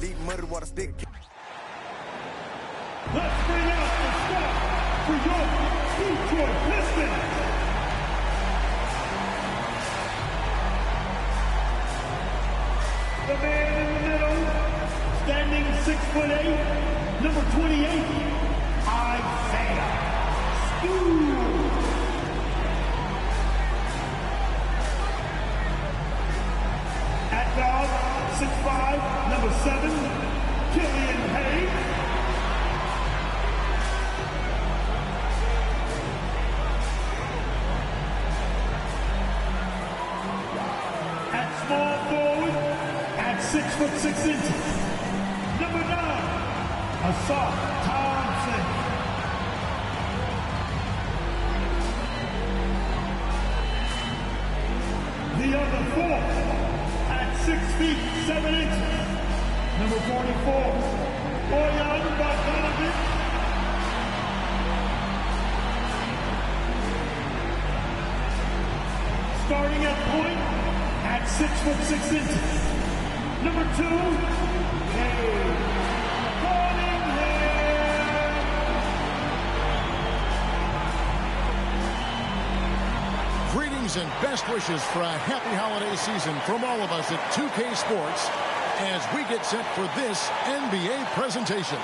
Deep muddy water stick. Let's bring out the start for your Detroit Pistons. The man in the middle, standing 6'8", number 28, Isaiah Stewart. At guard, 6'5", number 7, Killian Hayes. At small forward, at 6'6", number 9, Asaf Thompson. The other 4, at 6 feet 7 inches, number 44, Bojan Bogdanovic. Starting at point, at 6'6", number 2, Cade Cunningham. Greetings and best wishes for a happy holiday season from all of us at 2K Sports as we get set for this NBA presentation.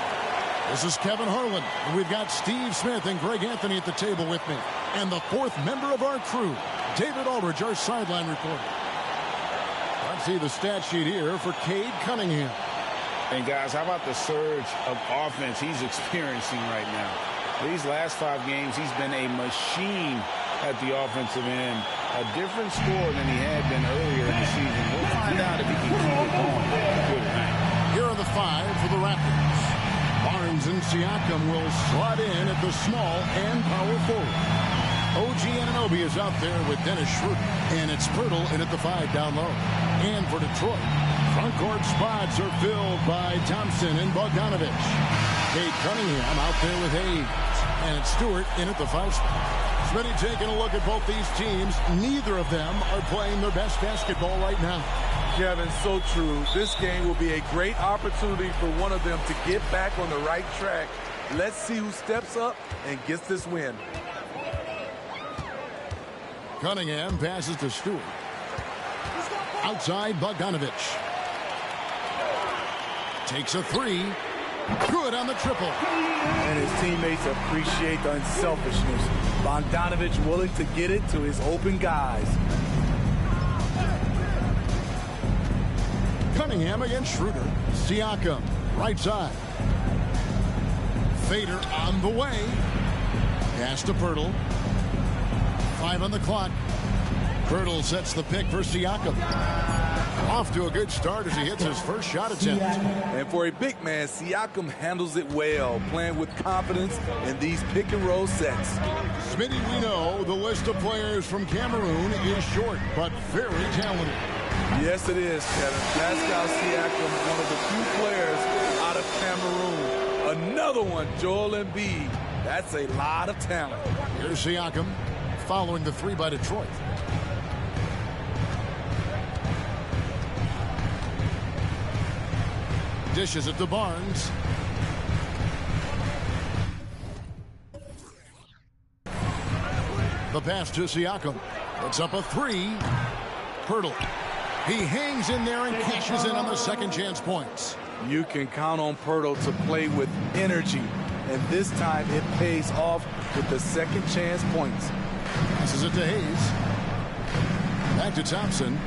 This is Kevin Harlan, and we've got Steve Smith and Greg Anthony at the table with me. And the fourth member of our crew, David Aldridge, our sideline reporter. Let's see the stat sheet here for Cade Cunningham. And guys, how about the surge of offense he's experiencing right now? These last 5 games, he's been a machine at the offensive end. A different score than he had been earlier in the season. We'll find out if he can keep it going. Good night. Here are the 5 for the Raptors. Barnes and Siakam will slot in at the small and power forward. OG Anunoby is out there with Dennis Schroeder, and it's Pirtle in at the 5 down low. And for Detroit, front court spots are filled by Thompson and Bogdanovic. Cade Cunningham out there with Hayes, and it's Stewart in at the 5 spot. Smitty taking a look at both these teams. Neither of them are playing their best basketball right now. Kevin, so true. This game will be a great opportunity for one of them to get back on the right track. Let's see who steps up and gets this win. Cunningham passes to Stewart. Outside, Bogdanovic. Takes a 3. Good on the triple. And his teammates appreciate the unselfishness. Bogdanovic willing to get it to his open guys. Cunningham against Schroeder. Siakam, right side. Fader on the way. Pass to Pirtle. 5 on the clock. Pirtle sets the pick for Siakam. Off to a good start as he hits his first shot attempt. And for a big man, Siakam handles it well, playing with confidence in these pick-and-roll sets. Smitty, we know the list of players from Cameroon is short, but very talented. Yes, it is, Kevin. Pascal Siakam, one of the few players out of Cameroon. Another one, Joel Embiid. That's a lot of talent. Here's Siakam following the 3 by Detroit. Dishes it to Barnes. The pass to Siakam. It's up a 3. Pirtle. He hangs in there and cashes in on the second chance points. You can count on Pirtle to play with energy. And this time it pays off with the second chance points. Passes it to Hayes. Back to Thompson.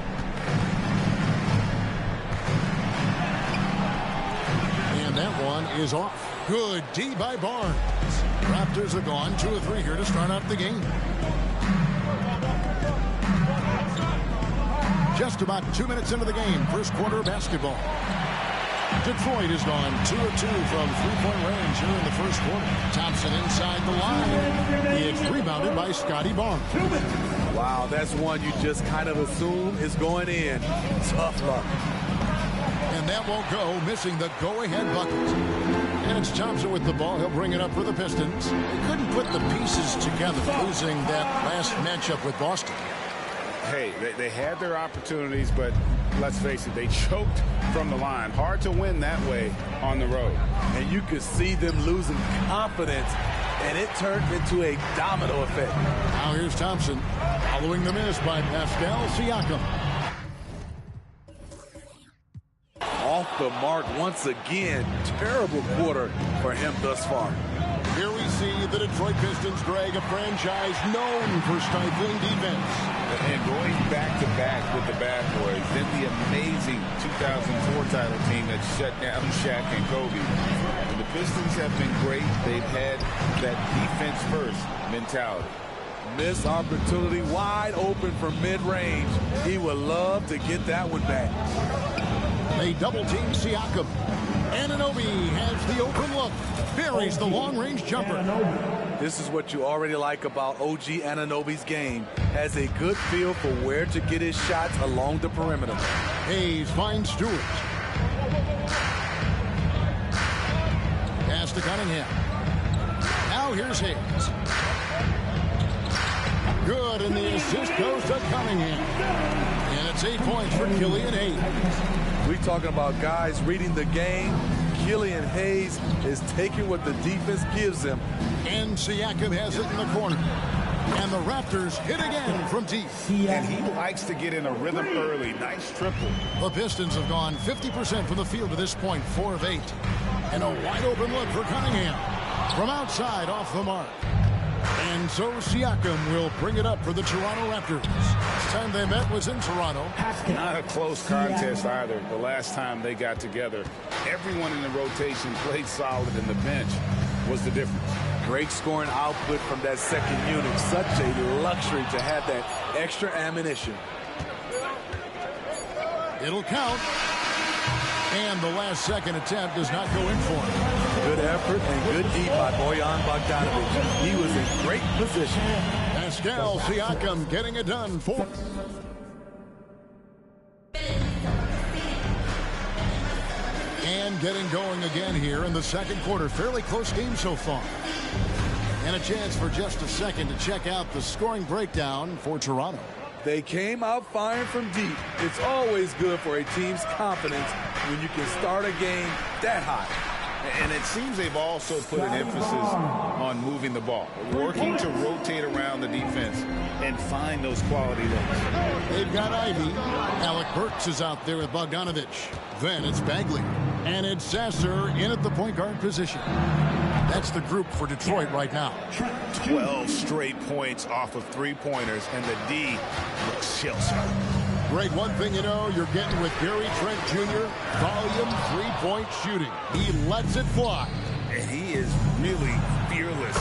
And that one is off. Good D by Barnes. Raptors are gone 2 of 3 here to start out the game. Just about 2 minutes into the game, first quarter of basketball. Detroit has gone 2 of 2 from three-point range here in the first quarter. Thompson inside the line. It's rebounded by Scotty Barnes. Wow, that's one you just kind of assume is going in. Tough luck. And that won't go, missing the go-ahead bucket. And it's Thompson with the ball. He'll bring it up for the Pistons. They couldn't put the pieces together, losing that last matchup with Boston. Hey, they had their opportunities, but let's face it, they choked from the line. Hard to win that way on the road. And you could see them losing confidence, and it turned into a domino effect. Now here's Thompson following the miss by Pascal Siakam. Off the mark once again. Terrible quarter for him thus far. Here we see the Detroit Pistons drag a franchise known for stifling defense. And going back-to-back with the bad boys, then the amazing 2004 title team that shut down Shaq and Kobe. And the Pistons have been great. They've had that defense-first mentality. Missed opportunity, wide open from mid-range. He would love to get that one back. They double-team Siakam. Anunoby has the open look. Buries the long-range jumper. This is what you already like about OG Anunoby's game. Has a good feel for where to get his shots along the perimeter. Hayes finds Stewart. Pass to Cunningham. Now here's Hayes. Good, and the assist goes to Cunningham. And it's 8 points for Killian Hayes. We're talking about guys reading the game. Killian Hayes is taking what the defense gives him. And Siakam has it in the corner. And the Raptors hit again from deep. And he likes to get in a rhythm early. Nice triple. The Pistons have gone 50% from the field to this point, 4 of 8. And a wide open look for Cunningham. From outside, off the mark. And so Siakam will bring it up for the Toronto Raptors. Last time they met was in Toronto. Not a close contest either. The last time they got together, everyone in the rotation played solid, and the bench was the difference. Great scoring output from that second unit. Such a luxury to have that extra ammunition. It'll count. And the last second attempt does not go in for him. Good effort and good D by Bojan Bogdanovic. He was in great position. Pascal Siakam getting it done for. And getting going again here in the second quarter. Fairly close game so far. And a chance for just a second to check out the scoring breakdown for Toronto. They came out firing from deep. It's always good for a team's confidence when you can start a game that hot. And it seems they've also put an emphasis on moving the ball, working to rotate around the defense and find those quality looks. They've got Ivy. Alec Burks is out there with Bogdanovic. Then it's Bagley. And it's Sasser in at the point guard position. That's the group for Detroit right now. 12 straight points off of three-pointers, and the D looks shell-shocked. Greg, one thing you know you're getting with Gary Trent Jr., volume three-point shooting. He lets it fly. And he is really fearless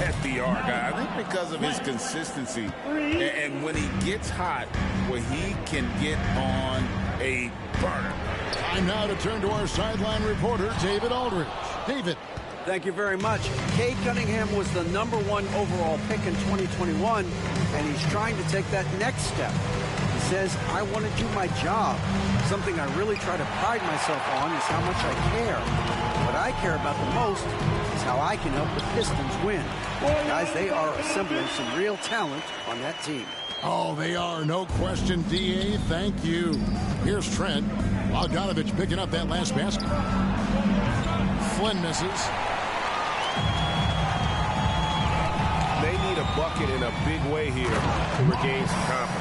at the arc. I think because of his consistency. And when he gets hot, where he can get on a burner. Time now to turn to our sideline reporter, David Aldridge. David. Thank you very much. Cade Cunningham was the #1 overall pick in 2021, and he's trying to take that next step. He says, I want to do my job. Something I really try to pride myself on is how much I care. What I care about the most is how I can help the Pistons win. Guys, they are assembling some real talent on that team. Oh, they are. No question, D.A. Thank you. Here's Trent. Bogdanovic picking up that last basket. Flynn misses. They need a bucket in a big way here to regain some confidence.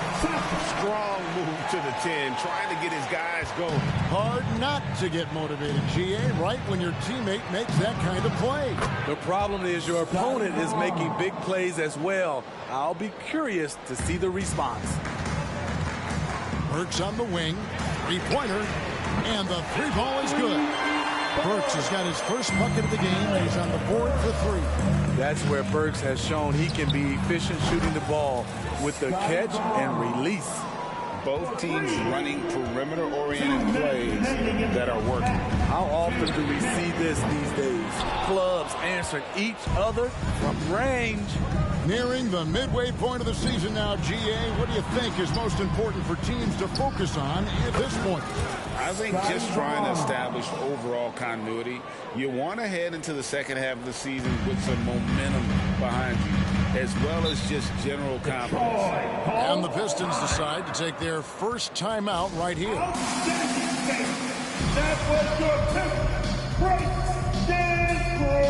Strong move to the 10, trying to get his guys going. Hard not to get motivated, G.A., right when your teammate makes that kind of play. The problem is your opponent is making big plays as well. I'll be curious to see the response. Burks on the wing. Three-pointer. And the three ball is good. Burks has got his first bucket of the game, and he's on the board for 3. That's where Burks has shown he can be efficient shooting the ball with the catch and release. Both teams running perimeter-oriented plays that are working. How often do we see this these days? Clubs answering each other from range. Nearing the midway point of the season now, G.A., what do you think is most important for teams to focus on at this point? I think just trying to establish overall continuity. You want to head into the second half of the season with some momentum behind you. as well as just general confidence. And the Pistons decide to take their first timeout right here. That was your 10th break dance crew.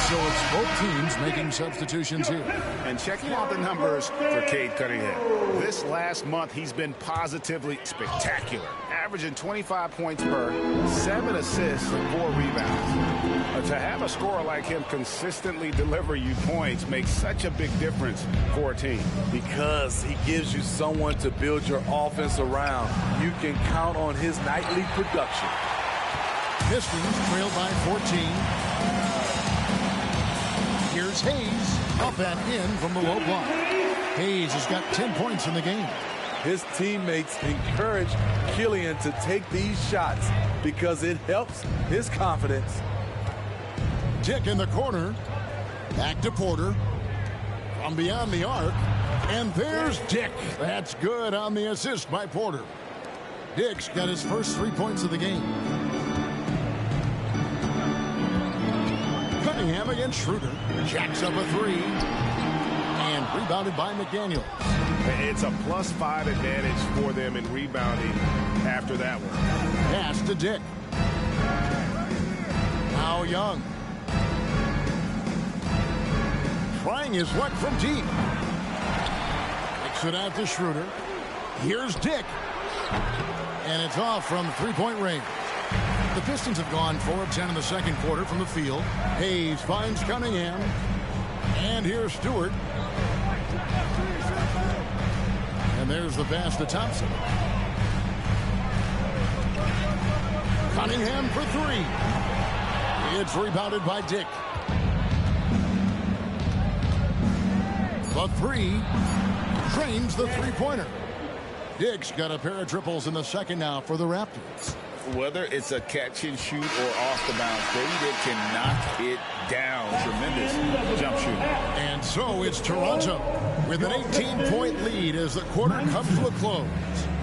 So it's both teams making substitutions here. And checking out the numbers for Cade Cunningham. This last month, he's been positively spectacular, averaging 25 points per, 7 assists, and 4 rebounds. To have a scorer like him consistently deliver you points makes such a big difference for a team. Because he gives you someone to build your offense around. You can count on his nightly production. Pistons trail by 14. Here's Hayes, up and in from the low block. Hayes has got 10 points in the game. His teammates encourage Killian to take these shots because it helps his confidence. Dick in the corner. Back to Porter. From beyond the arc. And there's Dick. That's good on the assist by Porter. Dick's got his first 3 points of the game. Cunningham against Schroeder. Jacks up a 3. And rebounded by McDaniel. It's a +5 advantage for them in rebounding after that one. Pass to Dick. Now Young. Trying his luck from deep. Kicks it out to Schroeder. Here's Dick. And it's off from three-point range. The Pistons have gone 4 of 10 in the second quarter from the field. Hayes finds Cunningham. And here's Stewart. And there's the pass to Thompson. Cunningham for 3. It's rebounded by Dick. The 3 drains the three-pointer. Dick's got a pair of triples in the second now for the Raptors. Whether it's a catch and shoot or off the bounce, Dick can knock it down. Tremendous jump shooting. And so it's Toronto with an 18-point lead as the quarter comes to a close.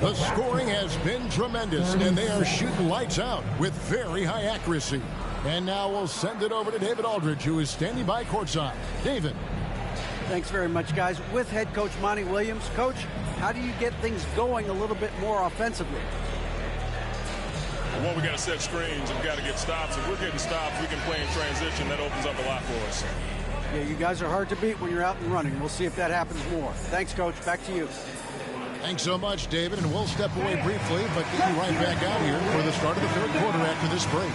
The scoring has been tremendous, and they are shooting lights out with very high accuracy. And now we'll send it over to David Aldridge, who is standing by courtside. David. Thanks very much, guys. With head coach Monty Williams. Coach, how do you get things going a little bit more offensively? Well, we got to set screens and we got to get stops. If we're getting stops, we can play in transition. That opens up a lot for us. Yeah, you guys are hard to beat when you're out and running. We'll see if that happens more. Thanks, Coach. Back to you. Thanks so much, David. And we'll step away briefly, but get you right back out here for the start of the third quarter after this break.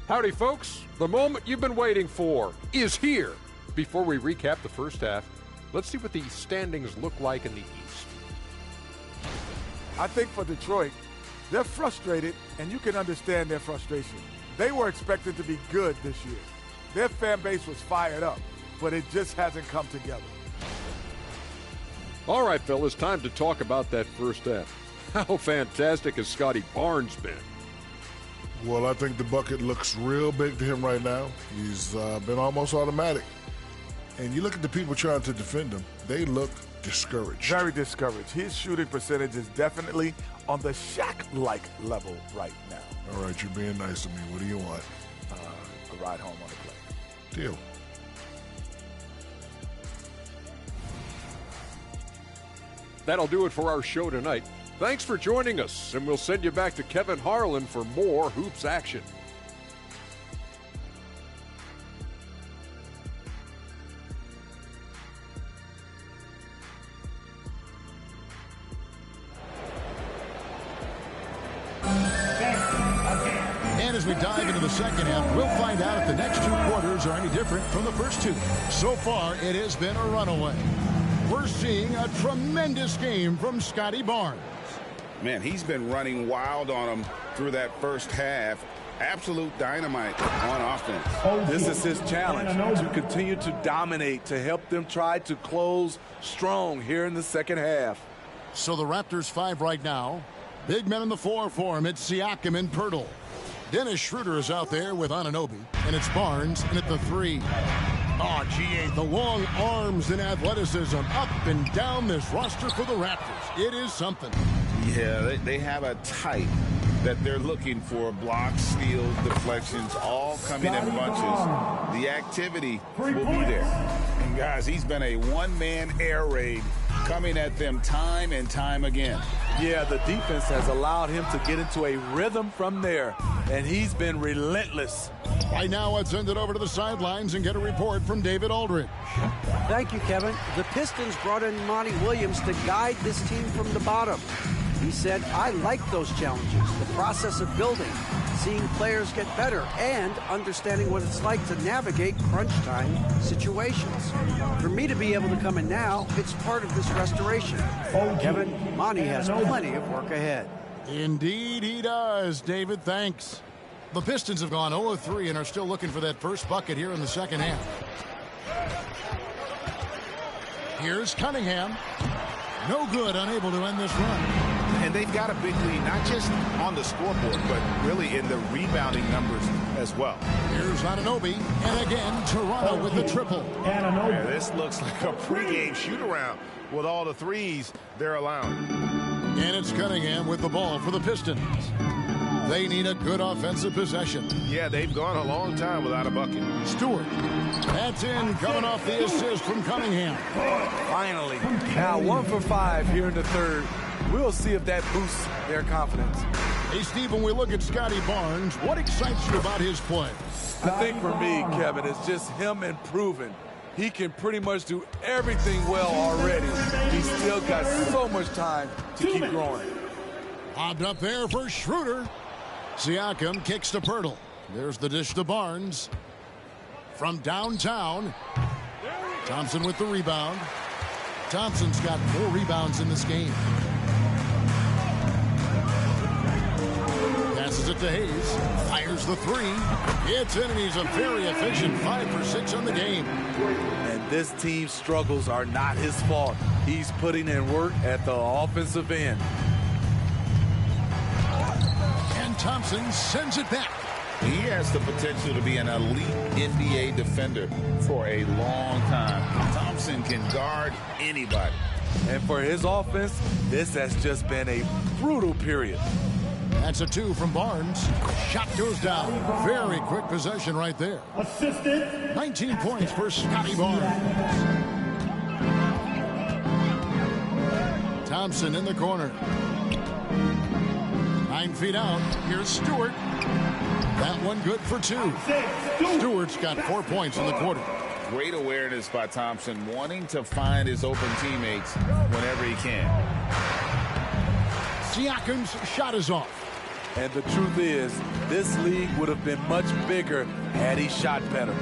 Howdy, folks. The moment you've been waiting for is here. Before we recap the first half, let's see what the standings look like in the East. I think for Detroit, they're frustrated, and you can understand their frustration. They were expected to be good this year. Their fan base was fired up, but it just hasn't come together. All right, fellas, time to talk about that first half. How fantastic has Scotty Barnes been? Well, I think the bucket looks real big to him right now. He's been almost automatic. And you look at the people trying to defend him, they look discouraged. Very discouraged. His shooting percentage is definitely on the Shaq-like level right now. All right, you're being nice to me. What do you want? A ride home on the plane. Deal. That'll do it for our show tonight. Thanks for joining us, and we'll send you back to Kevin Harlan for more Hoops action. And as we dive into the second half, we'll find out if the next 2 quarters are any different from the first 2. So far, it has been a runaway. We're seeing a tremendous game from Scotty Barnes. Man, he's been running wild on him through that first half. Absolute dynamite on offense. This is his challenge, to continue to dominate, to help them try to close strong here in the second half. So the Raptors 5 right now. Big men in the 4 for him. It's Siakam and Pirtle. Dennis Schroeder is out there with Anunoby. And it's Barnes in at the 3. Oh, GA, the long arms and athleticism up and down this roster for the Raptors. It is something. Yeah, they have a type that they're looking for. Blocks, steals, deflections, all coming in bunches. The activity will be there. And guys, he's been a one-man air raid coming at them time and time again. Yeah, the defense has allowed him to get into a rhythm from there, and he's been relentless. Right now, let's send it over to the sidelines and get a report from David Aldridge. Thank you, Kevin. The Pistons brought in Monty Williams to guide this team from the bottom. He said, I like those challenges, the process of building, seeing players get better, and understanding what it's like to navigate crunch time situations. For me to be able to come in now, it's part of this restoration. Kevin, Monty has plenty of work ahead. Indeed he does, David. Thanks. The Pistons have gone 0-3 and are still looking for that first bucket here in the second half. Here's Cunningham. No good, unable to end this run. And they've got a big lead, not just on the scoreboard, but really in the rebounding numbers as well. Here's Anunoby, and again, Toronto with the triple. Yeah, this looks like a pregame shoot-around with all the threes they're allowing. And it's Cunningham with the ball for the Pistons. They need a good offensive possession. Yeah, they've gone a long time without a bucket. Stewart. That's in, coming off the assist from Cunningham. Finally. Now 1 for 5 here in the third. We'll see if that boosts their confidence. Hey, Steve, when we look at Scotty Barnes, what excites you about his play? I think for me, Kevin, it's just him improving. He can pretty much do everything well already. He's still got so much time to keep growing. Lobbed up there for Schroeder. Siakam kicks to Pirtle. There's the dish to Barnes. From downtown, Thompson with the rebound. Thompson's got 4 rebounds in this game. Passes it to Hayes. Fires the 3. It's in, and he's a very efficient 5 for 6 on the game. And this team's struggles are not his fault. He's putting in work at the offensive end. And Thompson sends it back. He has the potential to be an elite NBA defender for a long time. Thompson can guard anybody. And for his offense, this has just been a brutal period. That's a 2 from Barnes. Shot goes down. Very quick possession right there. 19 points for Scotty Barnes. Thompson in the corner. 9 feet out. Here's Stewart. That one good for 2. Stewart's got 4 points in the quarter. Great awareness by Thompson, wanting to find his open teammates whenever he can. Siakam's shot is off. And the truth is, this league would have been much bigger had he shot better.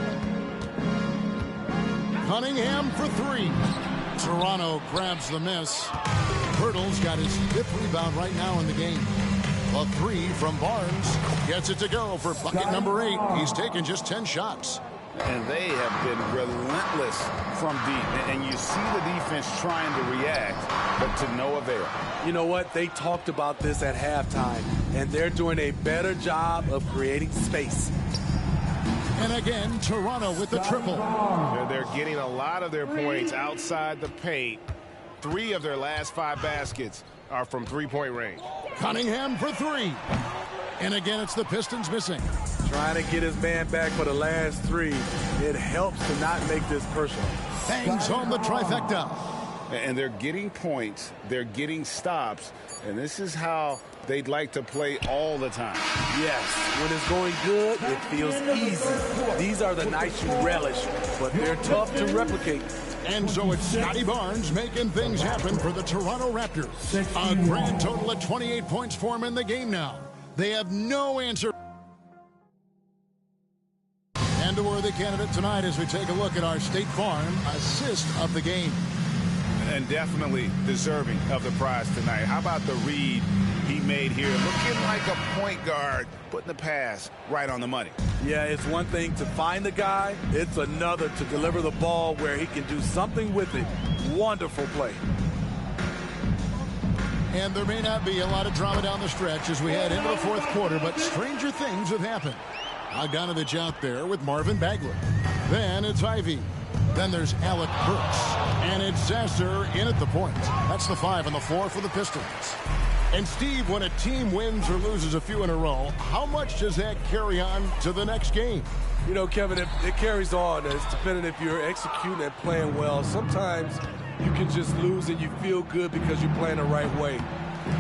Cunningham for 3. Toronto grabs the miss. Pirtle's got his 5th rebound right now in the game. A 3 from Barnes. Gets it to go for bucket number 8. He's taken just 10 shots. And they have been relentless from deep. And you see the defense trying to react, but to no avail. You know what? They talked about this at halftime, and they're doing a better job of creating space. And again, Toronto with the triple. They're getting a lot of their points outside the paint. 3 of their last 5 baskets are from three-point range. Cunningham for 3. And again, it's the Pistons missing. Trying to get his man back for the last 3. It helps to not make this personal. Bangs home the trifecta. And they're getting points. They're getting stops. And this is how they'd like to play all the time. Yes, when it's going good, it feels easy. These are the nights you relish, but they're tough to replicate. And so it's Scotty Barnes making things happen for the Toronto Raptors. A grand total of 28 points for him in the game now. They have no answer. And a worthy candidate tonight as we take a look at our State Farm assist of the game. And definitely deserving of the prize tonight. How about the read he made here? Looking like a point guard, putting the pass right on the money. Yeah, it's one thing to find the guy. It's another to deliver the ball where he can do something with it. Wonderful play. And there may not be a lot of drama down the stretch as we head into the 4th quarter, but stranger things have happened. Bogdanovich out there with Marvin Bagley. Then it's Ivy. Then there's Alec Burks. And it's Sasser in at the point. That's the 5 and the 4 for the Pistons. And Steve, when a team wins or loses a few in a row, how much does that carry on to the next game? You know, Kevin, it carries on. It's depending if you're executing and playing well. Sometimes you can just lose and you feel good because you're playing the right way.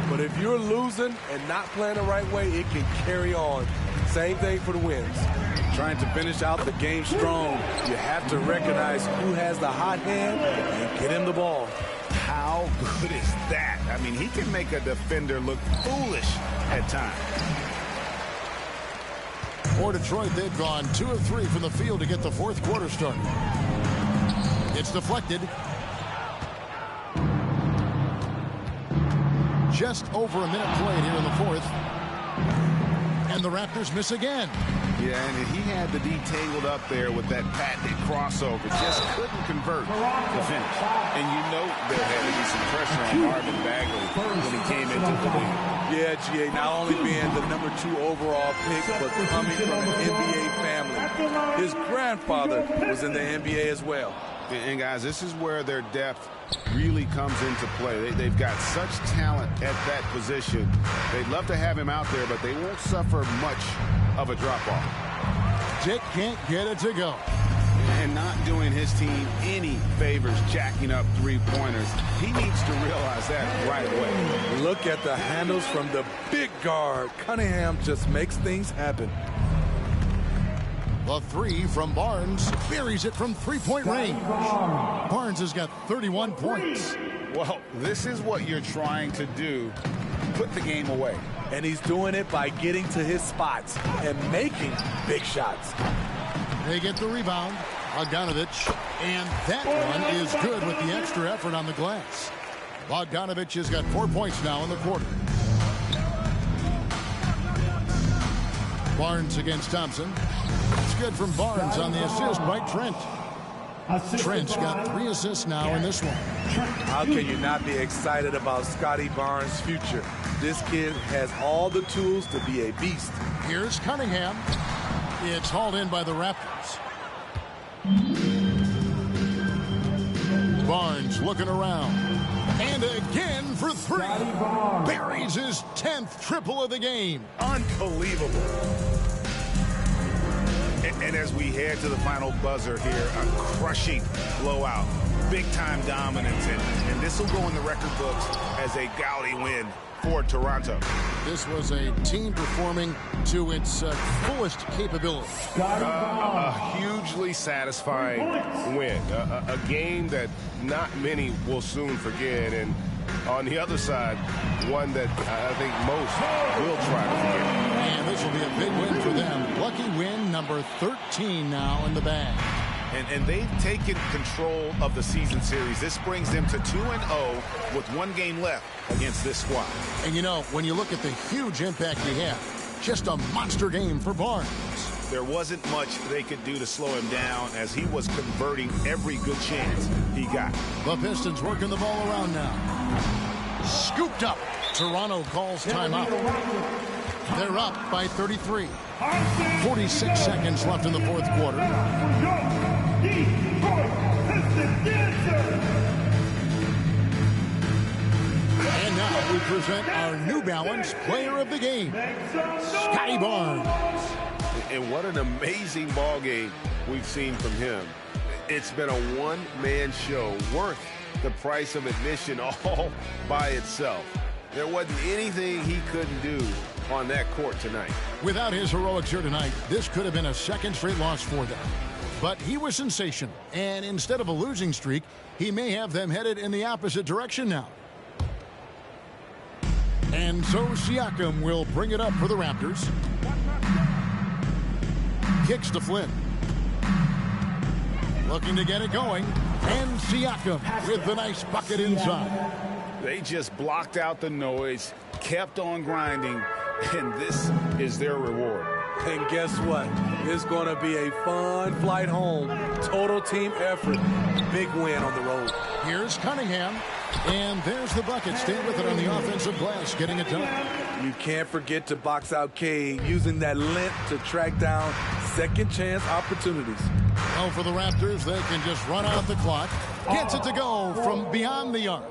But if you're losing and not playing the right way, it can carry on. Same thing for the wins. Trying to finish out the game strong, you have to recognize who has the hot hand and get him the ball. How good is that? I mean, he can make a defender look foolish at times. For Detroit, they've gone 2 of 3 from the field to get the fourth quarter started. It's deflected. Just over a minute played here in the fourth. And the Raptors miss again. Yeah, and he had the D tangled up there with that patented crossover. Just couldn't convert the finish. And you know there had to be some pressure on Marvin Bagley when he came into the league. Yeah, G.A., not only being the number 2 overall pick, but coming from an NBA family. His grandfather was in the NBA as well. And guys, this is where their depth really comes into play. They've got such talent at that position. They'd love to have him out there, but they won't suffer much of a drop-off. Dick can't get it to go. And not doing his team any favors jacking up three-pointers. He needs to realize that right away. Look at the handles from the big guard. Cunningham just makes things happen. The 3 from Barnes buries it from three-point range. Barnes has got 31 points. Well, this is what you're trying to do. Put the game away. And he's doing it by getting to his spots and making big shots. They get the rebound. Bogdanovich. And that one is good with the extra effort on the glass. Bogdanovich has got 4 points now in the quarter. Barnes against Thompson. It's good from Barnes on the assist by Trent. Trent's got 3 assists now in this one. How can you not be excited about Scotty Barnes' future? This kid has all the tools to be a beast. Here's Cunningham. It's hauled in by the Raptors. Barnes looking around. And again for 3. Buries his 10th triple of the game. Unbelievable. And as we head to the final buzzer here, a crushing blowout, big-time dominance, and this will go in the record books as a gaudy win for Toronto. This was a team performing to its fullest capability. A hugely satisfying win, a game that not many will soon forget, and on the other side, one that I think most will try to forget. And this will be a big win for them. Lucky win number 13 now in the bag. And they've taken control of the season series. This brings them to 2-0 with 1 game left against this squad. And you know, when you look at the huge impact he had, just a monster game for Barnes. There wasn't much they could do to slow him down as he was converting every good chance he got. The Pistons working the ball around now. Scooped up. Toronto calls timeout. They're up by 33. 46 seconds left in the fourth quarter. And now we present our New Balance Player of the Game, Scotty Barnes. And what an amazing ball game we've seen from him. It's been a one-man show worth the price of admission all by itself. There wasn't anything he couldn't do on that court tonight. Without his heroics here tonight, this could have been a second straight loss for them. But he was sensational, and instead of a losing streak, he may have them headed in the opposite direction now. And so Siakam will bring it up for the Raptors. Kicks to Flynn. Looking to get it going. And Siakam with the nice bucket inside. They just blocked out the noise, kept on grinding, and this is their reward. And guess what? It's going to be a fun flight home. Total team effort. Big win on the road. Here's Cunningham. And there's the bucket. Stay with it on the offensive glass, getting it done. You can't forget to box out Cade, using that length to track down second chance opportunities. Well, for the Raptors, they can just run out the clock. Gets it to go from beyond the arc.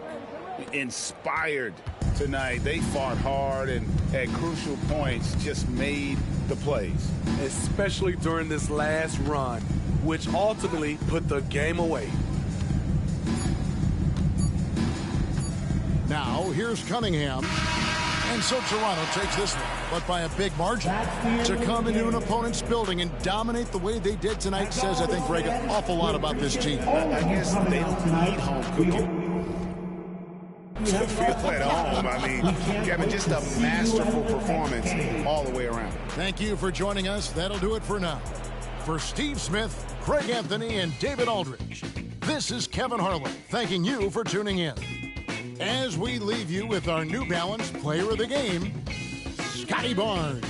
Inspired tonight. They fought hard and at crucial points just made the plays. Especially during this last run, which ultimately put the game away. Now, here's Cunningham. And so Toronto takes this one, but by a big margin. To come into an opponent's building and dominate the way they did tonight says, I think, Greg, an awful lot about this team. I guess they don't need home cooking to feel at home. I mean, Kevin, just a masterful performance all the way around. Thank you for joining us. That'll do it for now. For Steve Smith, Craig Anthony, and David Aldridge, this is Kevin Harlan thanking you for tuning in. As we leave you with our New Balance Player of the Game, Scotty Barnes.